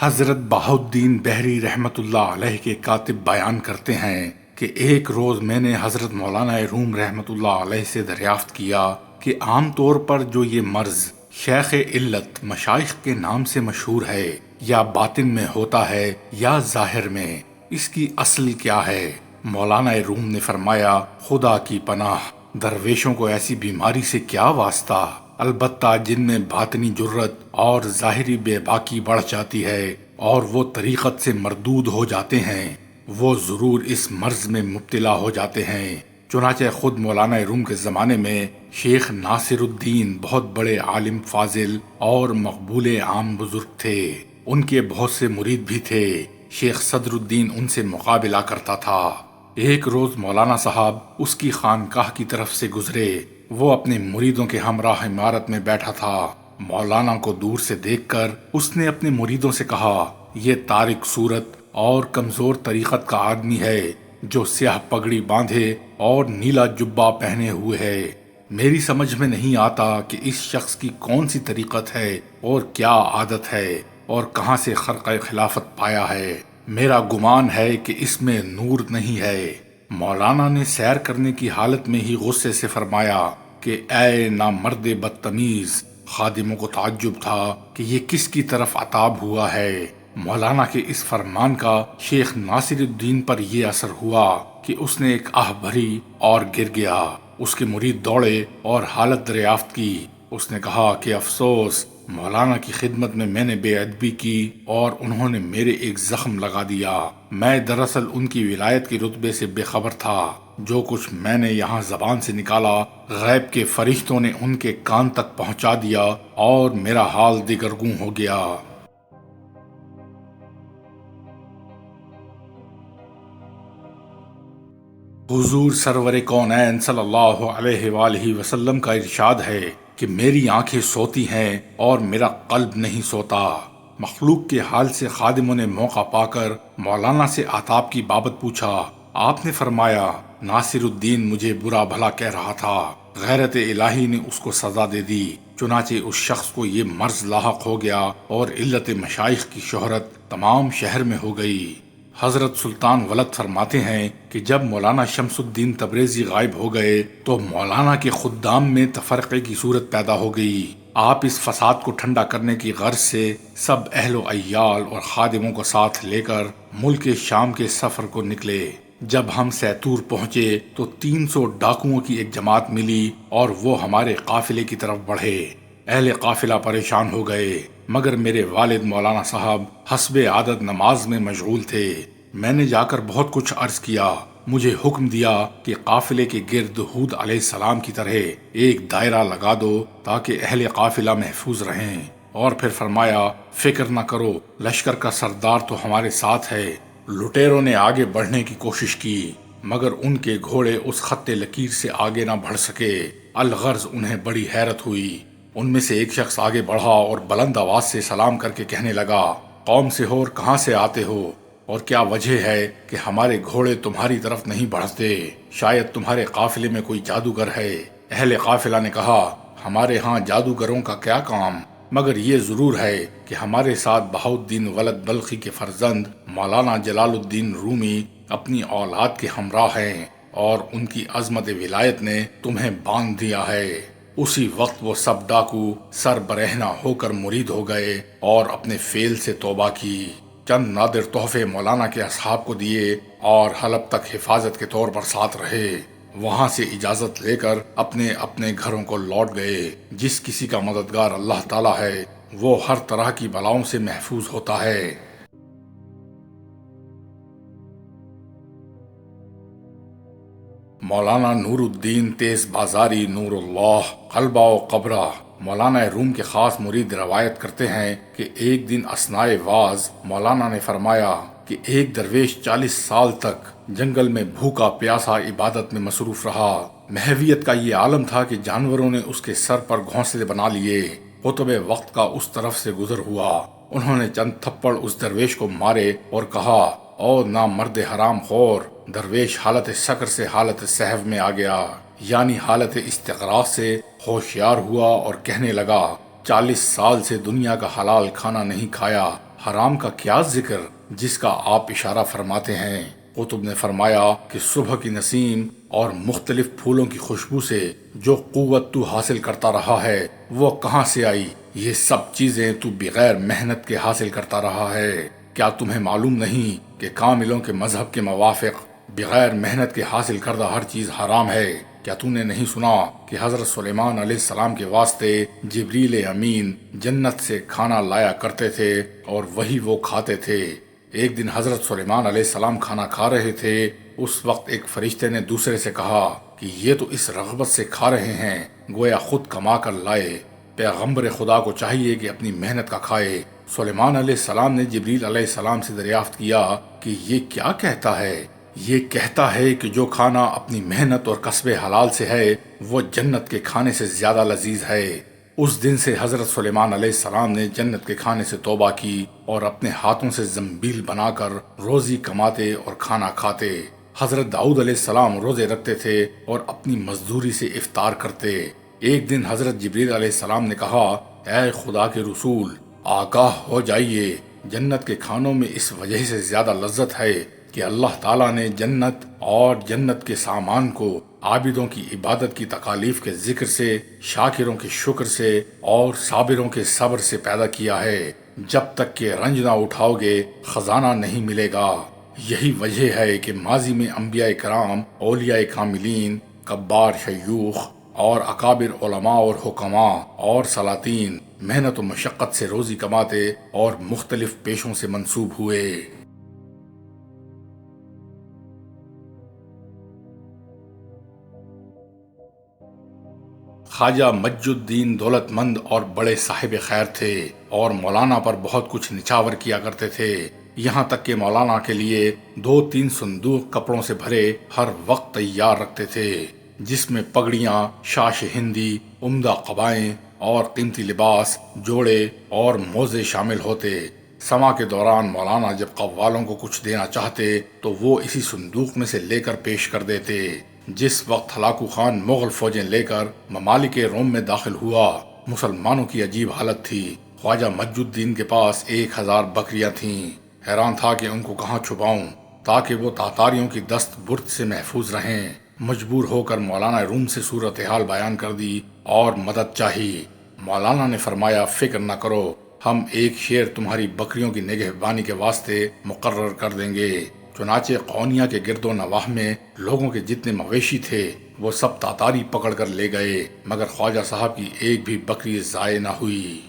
حضرت بہاؤالدین بحری رحمۃ اللہ علیہ کے کاتب بیان کرتے ہیں کہ ایک روز میں نے حضرت مولانا روم رحمۃ اللہ علیہ سے دریافت کیا کہ عام طور پر جو یہ مرض شیخ علت مشائخ کے نام سے مشہور ہے یا باطن میں ہوتا ہے یا ظاہر میں، اس کی اصل کیا ہے؟ مولانا روم نے فرمایا، خدا کی پناہ، درویشوں کو ایسی بیماری سے کیا واسطہ؟ البتہ جن میں باطنی جرت اور ظاہری بے باکی بڑھ جاتی ہے اور وہ طریقت سے مردود ہو جاتے ہیں، وہ ضرور اس مرض میں مبتلا ہو جاتے ہیں۔ چنانچہ خود مولانا روم کے زمانے میں شیخ ناصر الدین بہت بڑے عالم فاضل اور مقبول عام بزرگ تھے۔ ان کے بہت سے مرید بھی تھے۔ شیخ صدر الدین ان سے مقابلہ کرتا تھا۔ ایک روز مولانا صاحب اس کی خانقاہ کی طرف سے گزرے۔ وہ اپنے مریدوں کے ہمراہ عمارت میں بیٹھا تھا۔ مولانا کو دور سے دیکھ کر اس نے اپنے مریدوں سے کہا، یہ تارک صورت اور کمزور طریقت کا آدمی ہے جو سیاہ پگڑی باندھے اور نیلا جبہ پہنے ہوئے ہے۔ میری سمجھ میں نہیں آتا کہ اس شخص کی کون سی طریقت ہے اور کیا عادت ہے اور کہاں سے خرقہ خلافت پایا ہے۔ میرا گمان ہے کہ اس میں نور نہیں ہے۔ مولانا نے سیر کرنے کی حالت میں ہی غصے سے فرمایا کہ اے نامرد بدتمیز! خادموں کو تعجب تھا کہ یہ کس کی طرف عتاب ہوا ہے۔ مولانا کے اس فرمان کا شیخ ناصر الدین پر یہ اثر ہوا کہ اس نے ایک آہ بھری اور گر گیا۔ اس کے مرید دوڑے اور حالت دریافت کی۔ اس نے کہا کہ افسوس، مولانا کی خدمت میں نے بے ادبی کی اور انہوں نے میرے ایک زخم لگا دیا۔ میں دراصل ان کی ولایت کے رتبے سے بے خبر تھا۔ جو کچھ میں نے یہاں زبان سے نکالا غیب کے فرشتوں نے ان کے کان تک پہنچا دیا اور میرا حال دیگرگوں ہو گیا۔ حضور سرور کونین صلی اللہ علیہ وآلہ وسلم کا ارشاد ہے کہ میری آنکھیں سوتی ہیں اور میرا قلب نہیں سوتا۔ مخلوق کے حال سے خادموں نے موقع پا کر مولانا سے آتاب کی بابت پوچھا۔ آپ نے فرمایا، ناصر الدین مجھے برا بھلا کہہ رہا تھا۔ غیرت الہی نے اس کو سزا دے دی۔ چنانچہ اس شخص کو یہ مرض لاحق ہو گیا اور علت مشائخ کی شہرت تمام شہر میں ہو گئی۔ حضرت سلطان ولد فرماتے ہیں کہ جب مولانا شمس الدین تبریزی غائب ہو گئے تو مولانا کے خدام میں تفرقے کی صورت پیدا ہو گئی۔ آپ اس فساد کو ٹھنڈا کرنے کی غرض سے سب اہل و عیال اور خادموں کو ساتھ لے کر ملک شام کے سفر کو نکلے۔ جب ہم سیتور پہنچے تو 300 ڈاکوؤں کی ایک جماعت ملی اور وہ ہمارے قافلے کی طرف بڑھے۔ اہل قافلہ پریشان ہو گئے، مگر میرے والد مولانا صاحب حسب عادت نماز میں مشغول تھے۔ میں نے جا کر بہت کچھ عرض کیا۔ مجھے حکم دیا کہ قافلے کے گرد ہود علیہ السلام کی طرح ایک دائرہ لگا دو تاکہ اہل قافلہ محفوظ رہیں، اور پھر فرمایا، فکر نہ کرو، لشکر کا سردار تو ہمارے ساتھ ہے۔ لٹیروں نے آگے بڑھنے کی کوشش کی، مگر ان کے گھوڑے اس خط لکیر سے آگے نہ بڑھ سکے۔ الغرض انہیں بڑی حیرت ہوئی۔ ان میں سے ایک شخص آگے بڑھا اور بلند آواز سے سلام کر کے کہنے لگا، قوم سے ہو اور کہاں سے آتے ہو، اور کیا وجہ ہے کہ ہمارے گھوڑے تمہاری طرف نہیں بڑھتے؟ شاید تمہارے قافلے میں کوئی جادوگر ہے۔ اہل قافلہ نے کہا، ہمارے ہاں جادوگروں کا کیا کام، مگر یہ ضرور ہے کہ ہمارے ساتھ بہاؤالدین ولد بلخی کے فرزند مولانا جلال الدین رومی اپنی اولاد کے ہمراہ ہیں اور ان کی عظمت ولایت نے تمہیں باندھ دیا ہے۔ اسی وقت وہ سب ڈاکو سر برہنہ ہو کر مرید ہو گئے اور اپنے فعل سے توبہ کی۔ چند نادر تحفے مولانا کے اصحاب کو دیے اور حلب تک حفاظت کے طور پر ساتھ رہے۔ وہاں سے اجازت لے کر اپنے اپنے گھروں کو لوٹ گئے۔ جس کسی کا مددگار اللہ تعالیٰ ہے وہ ہر طرح کی بلاؤں سے محفوظ ہوتا ہے۔ مولانا نور الدین تیز بازاری نور اللہ قلبہ و قبرہ مولانا روم کے خاص مرید روایت کرتے ہیں کہ ایک دن اثناء واز مولانا نے فرمایا کہ ایک درویش 40 سال تک جنگل میں بھوکا پیاسا عبادت میں مصروف رہا۔ محویت کا یہ عالم تھا کہ جانوروں نے اس کے سر پر گھونسلے بنا لیے۔ قطب وقت کا اس طرف سے گزر ہوا۔ انہوں نے چند تھپڑ اس درویش کو مارے اور کہا، او نامرد حرام خور! درویش حالت سکر سے حالت سہو میں آ گیا، یعنی حالت استغراق سے ہوشیار ہوا اور کہنے لگا، 40 سال سے دنیا کا حلال کھانا نہیں کھایا حرام کا کیا ذکر جس کا آپ اشارہ فرماتے ہیں؟ قطب نے فرمایا کہ صبح کی نسیم اور مختلف پھولوں کی خوشبو سے جو قوت تو حاصل کرتا رہا ہے وہ کہاں سے آئی؟ یہ سب چیزیں تو بغیر محنت کے حاصل کرتا رہا ہے۔ کیا تمہیں معلوم نہیں کہ کاملوں کے مذہب کے موافق بغیر محنت کے حاصل کردہ ہر چیز حرام ہے؟ کیا تو نے نہیں سنا کہ حضرت سلیمان علیہ السلام کے واسطے جبریل امین جنت سے کھانا لایا کرتے تھے اور وہی وہ کھاتے تھے؟ ایک دن حضرت سلیمان علیہ السلام کھانا کھا رہے تھے، اس وقت ایک فرشتے نے دوسرے سے کہا کہ یہ تو اس رغبت سے کھا رہے ہیں گویا خود کما کر لائے۔ پیغمبر خدا کو چاہیے کہ اپنی محنت کا کھائے۔ سلیمان علیہ السلام نے جبریل علیہ السلام سے دریافت کیا کہ یہ کیا کہتا ہے؟ یہ کہتا ہے کہ جو کھانا اپنی محنت اور کسب حلال سے ہے وہ جنت کے کھانے سے زیادہ لذیذ ہے۔ اس دن سے حضرت سلیمان علیہ السلام نے جنت کے کھانے سے توبہ کی اور اپنے ہاتھوں سے زنبیل بنا کر روزی کماتے اور کھانا کھاتے۔ حضرت داؤد علیہ السلام روزے رکھتے تھے اور اپنی مزدوری سے افطار کرتے۔ ایک دن حضرت جبریل علیہ السلام نے کہا، اے خدا کے رسول، آگاہ ہو جائیے، جنت کے کھانوں میں اس وجہ سے زیادہ لذت ہے کہ اللہ تعالیٰ نے جنت اور جنت کے سامان کو عابدوں کی عبادت کی تکالیف کے ذکر سے، شاکروں کے شکر سے اور صابروں کے صبر سے پیدا کیا ہے۔ جب تک کہ رنج نہ اٹھاؤ گے خزانہ نہیں ملے گا۔ یہی وجہ ہے کہ ماضی میں انبیاء کرام، اولیاء کاملین، کبار شیوخ اور اکابر علماء اور حکماء اور سلاطین محنت و مشقت سے روزی کماتے اور مختلف پیشوں سے منسوب ہوئے۔ خواجہ مجد الدین دولت مند اور بڑے صاحب خیر تھے اور مولانا پر بہت کچھ نچھاور کیا کرتے تھے، یہاں تک کہ مولانا کے لیے 2-3 صندوق کپڑوں سے بھرے ہر وقت تیار رکھتے تھے، جس میں پگڑیاں، شاش ہندی، عمدہ قبائیں اور قیمتی لباس، جوڑے اور موزے شامل ہوتے۔ سما کے دوران مولانا جب قوالوں کو کچھ دینا چاہتے تو وہ اسی صندوق میں سے لے کر پیش کر دیتے۔ جس وقت ہلاکو خان مغل فوجیں لے کر ممالک روم میں داخل ہوا، مسلمانوں کی عجیب حالت تھی۔ خواجہ مجد الدین کے پاس 1000 بکریاں تھیں۔ حیران تھا کہ ان کو کہاں چھپاؤں تاکہ وہ تاتاریوں کی دست برد سے محفوظ رہیں۔ مجبور ہو کر مولانا روم سے صورتحال بیان کر دی اور مدد چاہی۔ مولانا نے فرمایا، فکر نہ کرو، ہم ایک شیر تمہاری بکریوں کی نگہبانی کے واسطے مقرر کر دیں گے۔ چنانچہ قونیہ کے گرد و نواح میں لوگوں کے جتنے مویشی تھے وہ سب تاتاری پکڑ کر لے گئے، مگر خواجہ صاحب کی ایک بھی بکری ضائع نہ ہوئی۔